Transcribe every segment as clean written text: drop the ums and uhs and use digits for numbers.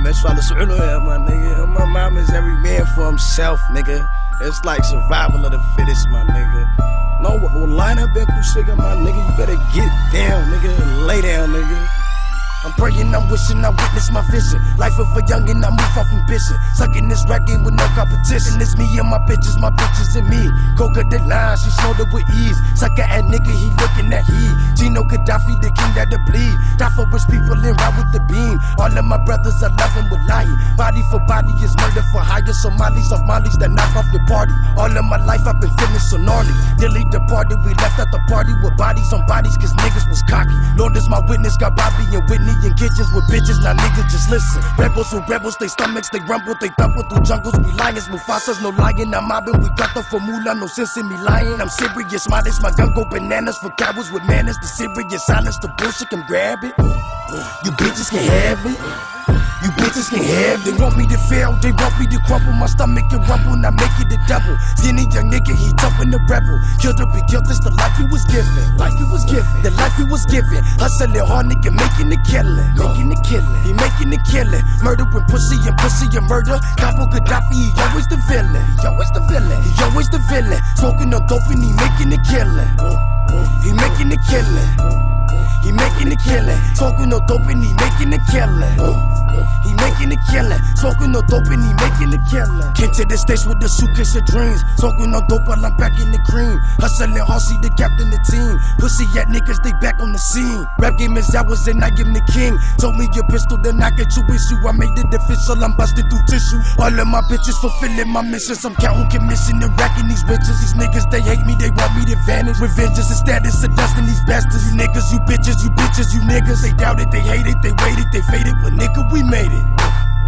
best fella so'uno, my nigga. My mom is every man for himself, nigga. It's like survival of the fittest, my nigga. No, line up, Kusiga, my nigga. You better get down, nigga, and lay down, nigga. I'm praying, I'm wishing I witness my vision. Life of a youngin', I move off ambition. Sucking this rap game with no competition. It's me and my bitches and me. Coca the line, she showed up with ease. Sucker at nigga, he looking at he. Gino Gaddafi, the king that the bleed. Die for rich people and ride with the beam. All of my brothers, I love them with lying. Body for body is murder for hire. Somalis off Mollies that knock off your party. All of my life, I've been feeling so gnarly. Delete the party, we left at the party with bodies on bodies, cause niggas was cocky. Lord is my witness, got Bobby and Whitney in kitchens with bitches, now niggas just listen. Rebels with rebels, they stomachs, they rumble, they thumble through jungles. We lions, Mufasa's no lying. I'm mobbing, we got the formula, no sense in me lying. I'm serious, modest, my gun go bananas for cowards with manners. The serious silence, the bullshit can grab it. You bitches can have it. You bitches can have. They want me to fail, they want me to crumble. My stomach can rumble, now make it a double. Skinny young nigga, he tough in the rebel. Killed or be killed, it's the life he was given. Life he was given, the life he was given. Hustling hard, nigga, making the killing. Making the killing, he making the killing. Murdering pussy and murder. Capo Gaddafi, he always the villain. He always the villain, he always the villain. Smoking no dope and he making the killing. He making the killing. He making the killing. Smoking no dope and he making the killing. He making the killing. Smoking no dope and he making the killing. Came to the States with the suitcase of dreams. Smoking no dope while I'm back in the cream. Hustling hard, see the captain, the team. Pussy at niggas, they back on the scene. Rap game is ours and I am the king. Told me your pistol, then I get your issue. I made it official, I'm busting through tissue. All of my bitches fulfilling my missions. I'm counting commission and racking these riches. These niggas, they hate me, they want me to vanish. Revenge is the status of dusting these bastards. You niggas, you bitches, you niggas. They doubt it, they hate it, they waited, they faded. But nigga, we made it.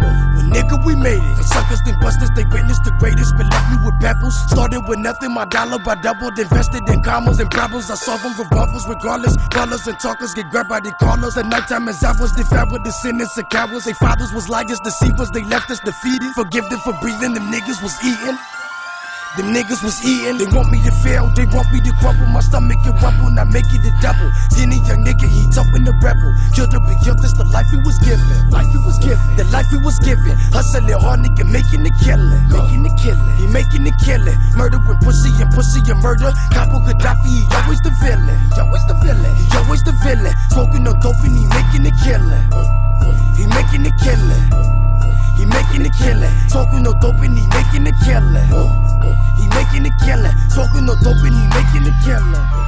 Well, nigga, we made it. The suckers, they busters, they witnessed the greatest, but left me with pebbles. Started with nothing, my dollar I doubled. Invested in commas and problems. I solve them with buffers regardless. Callers and talkers get grabbed by the callers. At nighttime as I was devoured, the sinners and cowards. They fathers was liars, deceivers, they left us defeated. Forgive them for breathing, them niggas was eating. Them niggas was eating. They want me to fail, they want me to crumble. My stomach can rumble, now make it a double. Skinny young nigga, he tough in the rebel. Killed or be killed, that's the life he was given. Life he was given, the life he was given. Hustling hard, nigga, making the killing. Making the killing, he making the killing. Murdering pussy and murder. Capo Gaddafi, he always the villain. He always the villain, he always the villain. Smoking no dope and he making the killing. He making the killing. He making the killing. Smoking no dope and he making the killing. He making the killing. Smoking no dope and he making the killing.